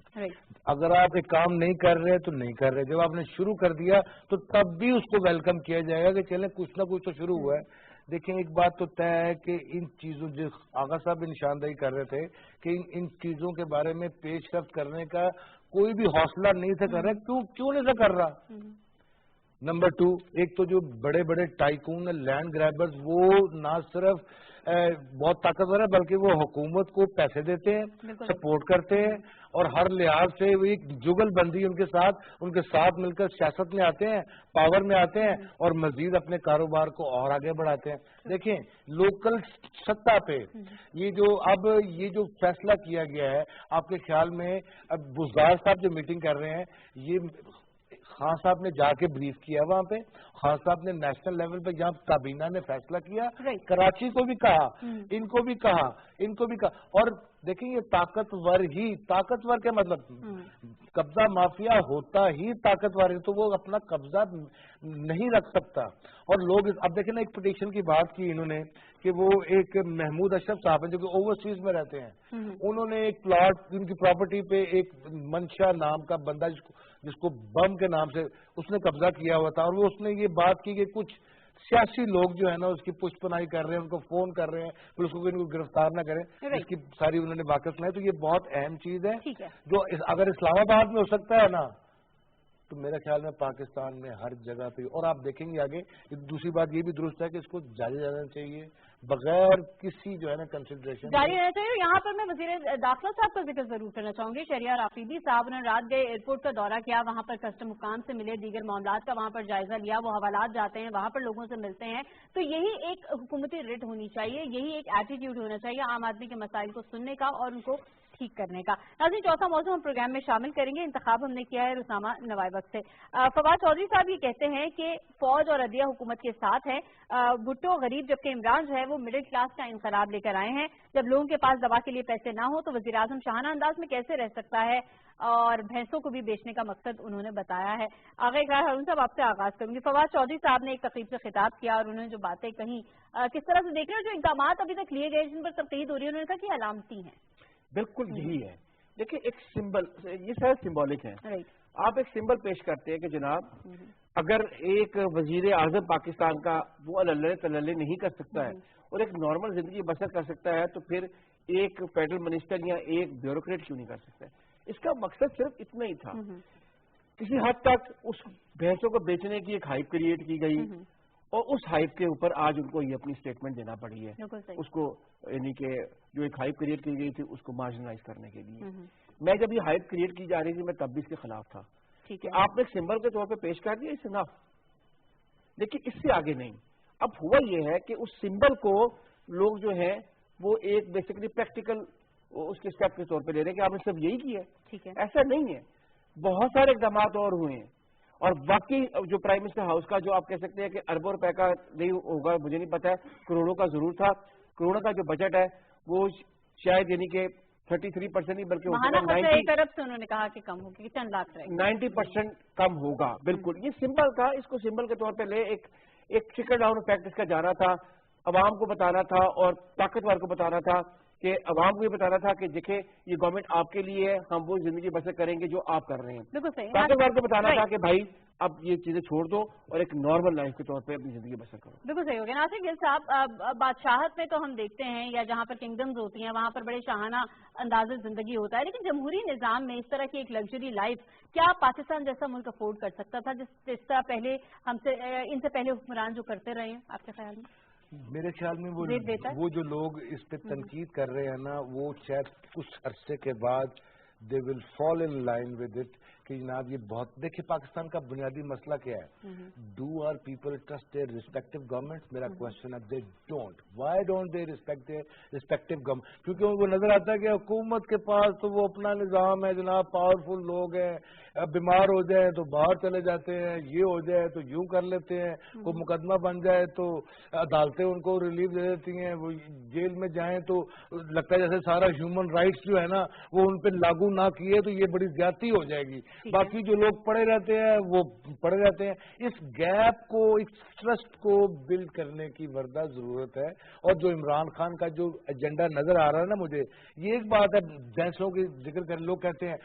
اگر آپ ایک کام نہیں کر رہے تو نہیں کر رہے، جب آپ نے شروع کر دیا تو تب بھی اس کو ویلکم کیا جائے گا کہ چلیں کچھ نہ کچھ تو شروع ہوا ہے. دیکھیں، ایک بات تو طے ہے کہ ان چیزوں، جو آغا صاحب بھی نشاندہی کر رہے تھے کہ ان چیزوں کے بارے میں پیش رفت کرنے کا کوئی بھی حوصلہ نہیں تھا کر رہا. کیوں نہیں تھا کر رہا؟ نمبر 2، ایک تو جو بڑے بڑے ٹائکون لینڈ گریبرز، وہ نہ صرف بہت طاقتور ہے بلکہ وہ حکومت کو پیسے دیتے ہیں، سپورٹ کرتے ہیں اور ہر لحاظ سے وہ ایک جگل بندی ان کے ساتھ مل کر سیاست میں آتے ہیں، پاور میں آتے ہیں اور مزید اپنے کاروبار کو اور آگے بڑھاتے ہیں. دیکھیں، لوکل سطح پہ یہ جو فیصلہ کیا گیا ہے، آپ کے خیال میں اب بزدار صاحب جو میٹنگ کر رہے ہیں، یہ خان صاحب نے جا کے بریف کیا وہاں پہ، خان صاحب نے نیشنل لیول پہ جہاں کابینہ نے فیصلہ کیا، کراچی کو بھی کہا، ان کو بھی کہا. اور دیکھیں، یہ طاقتور کیا مطلب، قبضہ مافیا ہوتا ہی طاقتور ہے تو وہ اپنا قبضہ نہیں رکھ سکتا. اور لوگ اب دیکھیں نا، ایک پٹیشن کی بات کی انہوں نے کہ وہ ایک محمود اشرف صاحب ہیں جو کہ اوورسیز میں رہتے ہیں، انہوں نے ایک پلاٹ ان کی پراپرٹی پہ ایک منشا نام کا بندہ جس کو بم کے نام سے اس نے قبضہ کیا ہوا تھا، اور وہ اس نے یہ بات کی کہ کچھ سیاسی لوگ جو ہے نا اس کی پشت پناہی کر رہے ہیں، ان کو فون کر رہے ہیں پھر اس کو ان کو گرفتار نہ کریں. اس کی ساری انہوں نے واقعہ سنائی. تو یہ بہت اہم چیز ہے جو اگر اسلام آباد میں ہو سکتا ہے نا تو میرے خیال میں پاکستان میں ہر جگہ پہ. اور آپ دیکھیں گے آگے دوسری بات یہ بھی درست ہے کہ اس کو جاری رہنا چاہیے بغیر کسی جو ہے نا کنسیڈریشن جاری رہنا چاہیے. یہاں پر میں وزیر داخلہ صاحب کا ذکر ضرور کرنا چاہوں گی. شہریار آفریدی صاحب نے رات گئے ایئرپورٹ کا دورہ کیا، وہاں پر کسٹم حکام سے ملے، دیگر معاملات کا وہاں پر جائزہ لیا، وہ حوالات جاتے ہیں، وہاں پر لوگوں سے ملتے ہیں. تو یہی ایک حکومتی ریٹ ہونی چاہیے، یہی ایک ایٹیٹیوڈ ہونا چاہیے عام آدمی کے مسائل کو سننے کا اور ان کو ٹھیک کرنے کا. ناظرین، چوتھا موضوع ہم پروگرام میں شامل کریں گے. انتخاب ہم نے کیا ہے رسامہ نوائبت سے. فواد چودھری صاحب یہ کہتے ہیں کہ فوج اور عدلیہ حکومت کے ساتھ ہے، بھٹو غریب جبکہ عمران جو ہے وہ مڈل کلاس کا انقلاب لے کر آئے ہیں. جب لوگوں کے پاس دوا کے لیے پیسے نہ ہو تو وزیر اعظم شاہانہ انداز میں کیسے رہ سکتا ہے، اور بھینسوں کو بھی بیچنے کا مقصد انہوں نے بتایا ہے. آغا اقرار ہارون صاحب آپ سے آغاز کروں گی. فواد چودھری صاحب نے ایک تقریب سے خطاب کیا اور انہوں نے جو باتیں کہیں کس طرح سے دیکھ رہے ہیں، جو اقدامات ابھی تک لیے گئے جن پر تنقید ہو رہی ہے، انہوں نے کہا کہ علامتی ہیں. بالکل یہی ہے. دیکھیں، ایک سمبل، یہ سارے سمبولک ہیں. آپ ایک سمبل پیش کرتے ہیں کہ جناب اگر ایک وزیر اعظم پاکستان کا وہ اللہ تللے نہیں کر سکتا ہے اور ایک نارمل زندگی بسر کر سکتا ہے تو پھر ایک فیڈرل منسٹر یا ایک بیوروکریٹ کیوں نہیں کر سکتا ہے. اس کا مقصد صرف اتنا ہی تھا. کسی حد تک اس بھینسوں کو بیچنے کی ایک ہائپ کریٹ کی گئی اور اس ہائپ کے اوپر آج ان کو یہ اپنی سٹیٹمنٹ دینا پڑی ہے. اس کو یعنی کہ جو ایک ہائپ کریٹ کی گئی تھی اس کو مارجنلائز کرنے کے لیے. میں جب یہ ہائپ کریٹ کی جا رہی تھی میں تب بھی اس کے خلاف تھا کہ آپ نے ایک سمبل کے طور پہ پیش کر دیا، اس انف، لیکن اس سے آگے نہیں. اب ہوا یہ ہے کہ اس سمبل کو لوگ جو ہیں وہ ایک بیسیکلی پریکٹیکل اس کے اسٹیپ کے طور پہ لے رہے ہیں کہ آپ نے صرف یہی کیا ہے. ایسا نہیں ہے. بہت سارے اقدامات اور ہوئے ہیں. اور باقی جو پرائم منسٹر ہاؤس کا جو آپ کہہ سکتے ہیں کہ اربوں روپے کا نہیں ہوگا, مجھے نہیں پتا ہے, کروڑوں کا ضرور تھا. کروڑوں کا جو بجٹ ہے وہ شاید یعنی کہ 33% نہیں بلکہ 1 ارب سے انہوں نے کہا کہ کم ہوگی, 10 لاکھ 90% کم ہوگا. بالکل یہ سمبل تھا, اس کو سمبل کے طور پہ لے. ایک ٹرکل ڈاؤن افیکٹ اس کا جانا تھا, عوام کو بتانا تھا اور طاقتور کو بتانا تھا, کہ عوام کو یہ بتانا تھا کہ دیکھیں یہ گورنمنٹ آپ کے لیے ہے, ہم وہ زندگی بسر کریں گے جو آپ کر رہے ہیں. طاقتور کو بتانا تھا کہ بھائی اب یہ چیزیں چھوڑ دو اور ایک نارمل لائف کے طور پہ اپنی زندگی بسر کرو. بالکل صحیح ہو گیا. ناصر گل صاحب, بادشاہت میں تو ہم دیکھتے ہیں یا جہاں پر کنگڈمز ہوتی ہیں وہاں پر بڑے شاہانہ انداز زندگی ہوتا ہے, لیکن جمہوری نظام میں اس طرح کی ایک لگژری لائف کیا پاکستان جیسا ملک افورڈ کر سکتا تھا جس طرح پہلے ان سے پہلے حکمران جو کرتے رہے ہیں, آپ کے خیال میں؟ میرے خیال میں وہ جو لوگ اس پہ تنقید کر رہے ہیں نا, وہ شاید کچھ عرصے کے بعد دے ول فال ان لائن ود اٹ کہ جناب یہ بہت. دیکھیے پاکستان کا بنیادی مسئلہ کیا ہے, do our people trust their respective government? میرا کوشچن ہے they don't. Why don't they respect their respective government? کیونکہ ان کو نظر آتا ہے کہ حکومت کے پاس تو وہ اپنا نظام ہے جناب, پاورفل لوگ ہیں, بیمار ہو جائیں تو باہر چلے جاتے ہیں, یہ ہو جائے تو یوں کر لیتے ہیں, کوئی مقدمہ بن جائے تو عدالتیں ان کو ریلیف دے دیتی ہیں, وہ جیل میں جائیں تو لگتا ہے جیسے سارا ہیومن رائٹس جو ہے نا وہ ان پہ لاگو نہ کیے تو یہ بڑی زیادتی ہو جائے گی. باقی جو لوگ پڑے رہتے ہیں وہ پڑے رہتے ہیں. اس گیپ کو, اس ٹرسٹ کو بلڈ کرنے کی وردہ ضرورت ہے. اور جو عمران خان کا جو ایجنڈا نظر آ رہا ہے نا مجھے, یہ ایک بات ہے, بھینسوں کی ذکر کر لوگ کہتے ہیں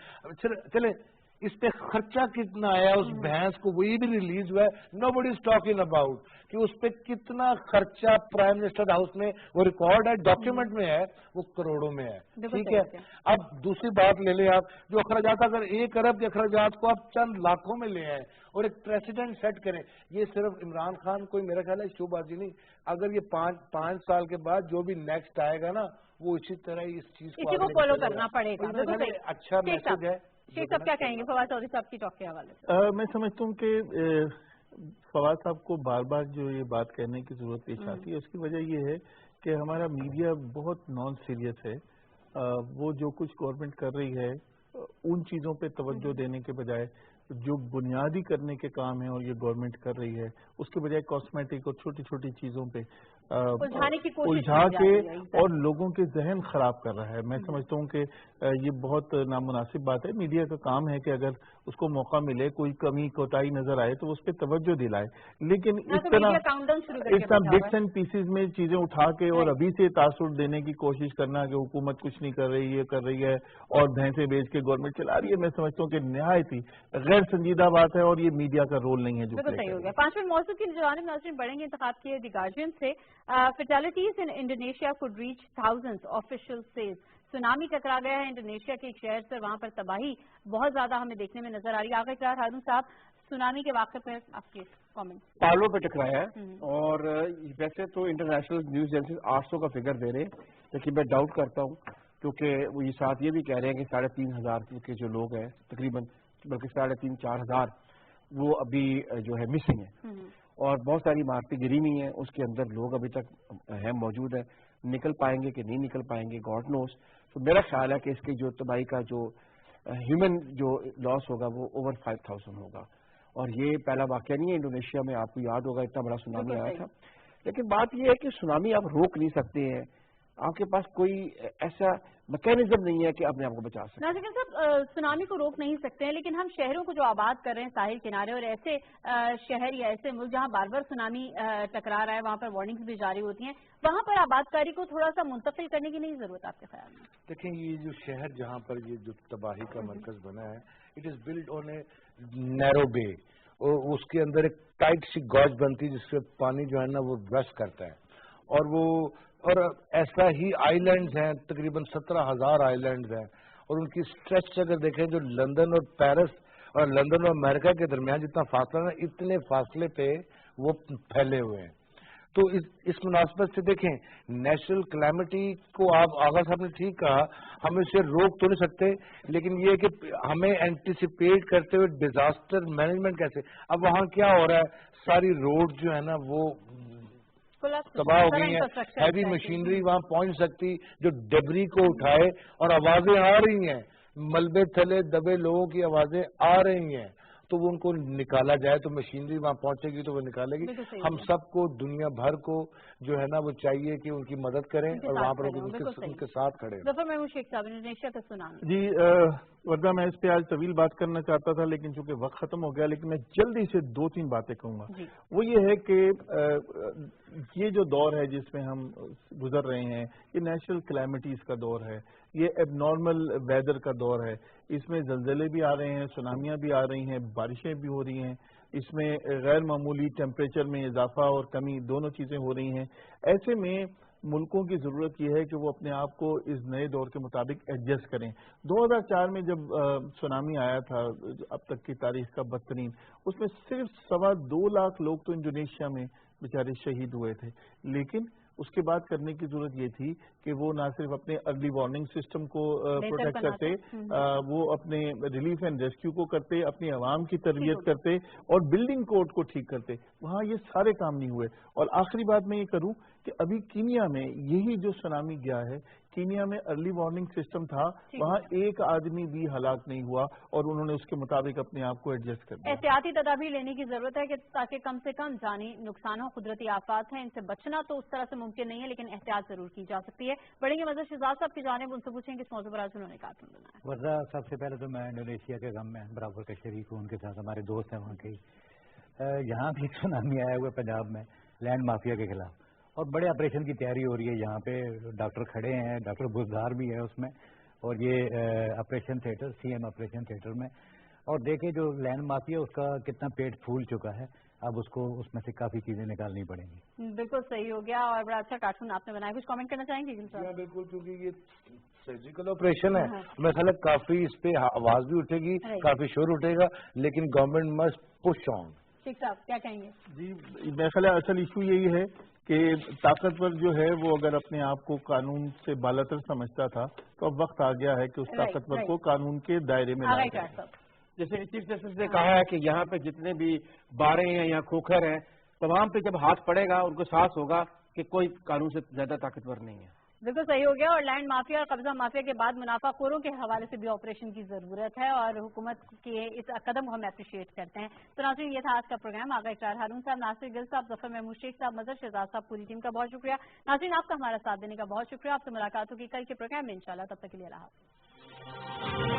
چلے اس پہ خرچہ کتنا آیا اس بھینس کو, وہی بھی ریلیز ہوا ہے, نو بڈی از ٹاکنگ اباؤٹ کہ اس پہ کتنا خرچہ پرائم منسٹر ہاؤس میں وہ ریکارڈ ہے, ڈاکیومنٹ میں ہے, وہ کروڑوں میں ہے. ٹھیک ہے, اب دوسری بات لے لیں آپ, جو اخراجات اگر 1 ارب کے اخراجات کو آپ چند لاکھوں میں لے آئیں اور ایک پریسیڈنٹ سیٹ کریں, یہ صرف عمران خان کوئی میرا خیال ہے شو بازی نہیں. اگر یہ 5 سال کے بعد جو بھی نیکسٹ آئے گا نا وہ اسی طرح اس چیز کو فالو کرنا پڑے گا. اچھا میسج ہے. شیخ صاحب کیا کہیں گے فواد چودھری صاحب کی ٹاک کے حوالے سے؟ میں سمجھتا ہوں کہ فواد صاحب کو بار بار جو یہ بات کہنے کی ضرورت پیش آتی ہے, اس کی وجہ یہ ہے کہ ہمارا میڈیا بہت نان سیریس ہے. وہ جو کچھ گورنمنٹ کر رہی ہے ان چیزوں پہ توجہ دینے کے بجائے جو بنیادی کرنے کے کام ہیں اور یہ گورنمنٹ کر رہی ہے اس کے بجائے کاسمیٹک اور چھوٹی چھوٹی چیزوں پہ الجھا کے اور لوگوں کے ذہن خراب کر رہا ہے. میں سمجھتا ہوں کہ یہ بہت نامناسب بات ہے. میڈیا کا کام ہے کہ اگر اس کو موقع ملے, کوئی کمی کوتاہی نظر آئے تو اس پہ توجہ دلائے, لیکن اس طرح بٹس اینڈ پیسز میں چیزیں اٹھا کے اور ابھی سے تاثر دینے کی کوشش کرنا کہ حکومت کچھ نہیں کر رہی, یہ کر رہی ہے اور بھینسیں بیچ کے گورنمنٹ چلا رہی ہے, میں سمجھتا ہوں کہ نہایت ہی غیر سنجیدہ بات ہے اور یہ میڈیا کا رول نہیں ہے. جو صحیح ہو گیا. 5 منٹ موسیقی کی جوانب ناظرین بڑھیں گے. انتخاب کیے دی گارجین سے fatalities in Indonesia could reach thousands, official says. Tsunami ٹکرا گیا ہے انڈونیشیا کے ایک شہر سے, وہاں پر تباہی بہت زیادہ ہمیں دیکھنے میں نظر آ رہی ہے. آگے کیا ہارون صاحب سونامی کے واقعے پر آپ کے کامنٹ؟ پالو پہ ٹکرایا ہے اور ویسے تو انٹرنیشنل نیوز ایجنسیز 800 کا فگر دے رہے ہیں, لیکن میں ڈاؤٹ کرتا ہوں کیونکہ وہ یہ ساتھ یہ بھی کہہ رہے ہیں کہ 3,500 کے جو لوگ ہیں تقریباً, بلکہ 3,500-4,000 وہ ابھی جو ہے مسنگ ہیں اور بہت ساری عمارتیں گری ہوئی ہیں, اس کے اندر لوگ ابھی تک ہیں موجود ہیں. نکل پائیں گے کہ نہیں نکل پائیں گے گاڈ نوز. تو میرا خیال ہے کہ اس کی جو تباہی کا جو ہیومن جو لاس ہوگا وہ اوور 5,000 ہوگا. اور یہ پہلا واقعہ نہیں ہے انڈونیشیا میں, آپ کو یاد ہوگا اتنا بڑا سونامی آیا تھا. لیکن بات یہ ہے کہ سونامی آپ روک نہیں سکتے ہیں, آپ کے پاس کوئی ایسا میکینزم نہیں ہے کہ اپنے آپ کو بچا سکتے. ناظرین صاحب سونامی کو روک نہیں سکتے ہیں, لیکن ہم شہروں کو جو آباد کر رہے ہیں ساحل کنارے, اور ایسے شہر یا ایسے ملک جہاں بار بار سونامی ٹکرا رہا ہے وہاں پر وارننگز بھی جاری ہوتی ہیں, وہاں پر آباد کاری کو تھوڑا سا منتقل کرنے کی نہیں ضرورت آپ کے خیال میں؟ دیکھیں یہ جو شہر جہاں پر یہ جو تباہی کا مرکز بنا ہے, اٹ از بلڈ آن اے نیرو بے, اور اس کے اندر ایک ٹائٹ سی گوج بنتی ہے جس سے پانی جو ہے نا وہ رش کرتا ہے, اور ایسا ہی آئی لینڈز ہیں, تقریباً 17,000 آئی لینڈز ہیں, اور ان کی اسٹریچ اگر دیکھیں جو لندن اور پیرس اور لندن اور امریکہ کے درمیان جتنا فاصلہ ہے اتنے فاصلے پہ وہ پھیلے ہوئے ہیں. تو اس مناسبت سے دیکھیں نیچرل کلیمٹی کو آپ آغا صاحب نے ٹھیک کہا, ہم اسے روک تو نہیں سکتے, لیکن یہ کہ ہمیں اینٹیسپیٹ کرتے ہوئے ڈیزاسٹر مینجمنٹ کیسے. اب وہاں کیا ہو رہا ہے, ساری روڈ جو ہے نا وہ تباہ ہو گئی ہیں, ہیوی مشینری وہاں پہنچ سکتی جو ڈبری کو اٹھائے, اور آوازیں آ رہی ہیں ملبے تھلے دبے لوگوں کی آوازیں آ رہی ہیں تو وہ ان کو نکالا جائے، تو مشینری وہاں پہنچے گی تو وہ نکالے گی. ہم سب کو دنیا بھر کو جو ہے نا وہ چاہیے کہ ان کی مدد کریں اور وہاں پر ان کے ساتھ کھڑے. ظفر محمود شیخ صاحب انڈونیشیا کا سونامی. جی ورنہ میں اس پہ آج طویل بات کرنا چاہتا تھا لیکن چونکہ وقت ختم ہو گیا، لیکن میں جلدی سے 2-3 باتیں کہوں گا. وہ یہ ہے کہ یہ جو دور ہے جس میں ہم گزر رہے ہیں یہ نیچرل کلیمٹیز کا دور ہے، یہ ایب نارمل ویدر کا دور ہے. اس میں زلزلے بھی آ رہے ہیں، سونامیاں بھی آ رہی ہیں، بارشیں بھی ہو رہی ہیں، اس میں غیر معمولی ٹیمپریچر میں اضافہ اور کمی دونوں چیزیں ہو رہی ہیں. ایسے میں ملکوں کی ضرورت یہ ہے کہ وہ اپنے آپ کو اس نئے دور کے مطابق ایڈجسٹ کریں. 2004 میں جب سونامی آیا تھا اب تک کی تاریخ کا بدترین، اس میں صرف 2.25 لاکھ لوگ تو انڈونیشیا میں بیچارے شہید ہوئے تھے. لیکن اس کے بعد کرنے کی ضرورت یہ تھی کہ وہ نہ صرف اپنے ارلی وارننگ سسٹم کو پروٹیکٹ کرتے، وہ اپنے ریلیف اینڈ ریسکیو کو کرتے، اپنی عوام کی تربیت کرتے اور بلڈنگ کوڈ کو ٹھیک کرتے. وہاں یہ سارے کام نہیں ہوئے. اور آخری بات میں یہ کروں کہ ابھی کینیا میں یہی جو سونامی گیا ہے، کینیا میں ارلی وارننگ سسٹم تھا، وہاں ایک آدمی بھی ہلاک نہیں ہوا اور انہوں نے اس کے مطابق اپنے آپ کو ایڈجسٹ کر دیا. احتیاطی تدابیر لینے کی ضرورت ہے کہ تاکہ کم سے کم جانی نقصان ہو. قدرتی آفات ہیں، ان سے بچنا تو اس طرح سے ممکن نہیں ہے لیکن احتیاط ضرور کی جا سکتی ہے. بڑھیں گے مظہر شہزاد صاحب کی جانب، ان سے پوچھیں کہ اس موضوع پر آج انہوں نے کارٹون بنایا. ورزہ سب سے پہلے تو میں انڈونیشیا کے غم میں برابر کا شریک ہوں، ان کے ساتھ ہمارے دوست ہیں وہاں کے. یہاں بھی سونامی آیا ہوا پنجاب میں لینڈ مافیا کے خلاف اور بڑے آپریشن کی تیاری ہو رہی ہے. یہاں پہ ڈاکٹر کھڑے ہیں، ڈاکٹر بزدار بھی ہے اس میں، اور یہ operation theatre CM operation theatre میں. اور دیکھیں جو لینڈ مافیا اس کا کتنا پیٹ پھول چکا ہے، اب اس کو اس میں سے کافی چیزیں نکالنی پڑیں گی. بالکل صحیح ہو گیا اور بڑا اچھا کارٹون آپ نے بنایا. کچھ کامنٹ کرنا چاہیں گے؟ بالکل، کیونکہ یہ سرجیکل آپریشن ہے، میرا خیال ہے کافی اس پہ آواز بھی اٹھے گی، کافی شور اٹھے گا، لیکن گورنمنٹ مسٹ پش آن. شیخ صاحب کیا کہیں گے؟ جی میرا خیال ہے اصل ایشو یہی ہے کہ طاقتور جو ہے وہ اگر اپنے آپ کو قانون سے بالاتر سمجھتا تھا تو اب وقت آ گیا ہے کہ اس طاقتور کو قانون کے دائرے میں لایا جائے. جیسے چیف جسٹس نے کہا ہے کہ یہاں پہ جتنے بھی بارے ہیں یا کھوکھر ہیں تمام پہ جب ہاتھ پڑے گا ان کو احساس ہوگا کہ کوئی قانون سے زیادہ طاقتور نہیں ہے. بالکل صحیح ہو گیا. اور لینڈ مافیا اور قبضہ مافیا کے بعد منافع خوروں کے حوالے سے بھی آپریشن کی ضرورت ہے اور حکومت کے اس قدم کو ہم اپریشیٹ کرتے ہیں. تو ناظرین یہ تھا آج کا پروگرام. آغا اقرار ہارون صاحب، ناصر گل صاحب، ظفر محمود شیخ صاحب، مظہر شہزاد صاحب، پوری ٹیم کا بہت شکریہ. ناظرین آپ کا ہمارا ساتھ دینے کا بہت شکریہ. آپ سے ملاقات ہوگی کل کے پروگرام میں انشاءاللہ. تب تک کے لیے اللہ حافظ.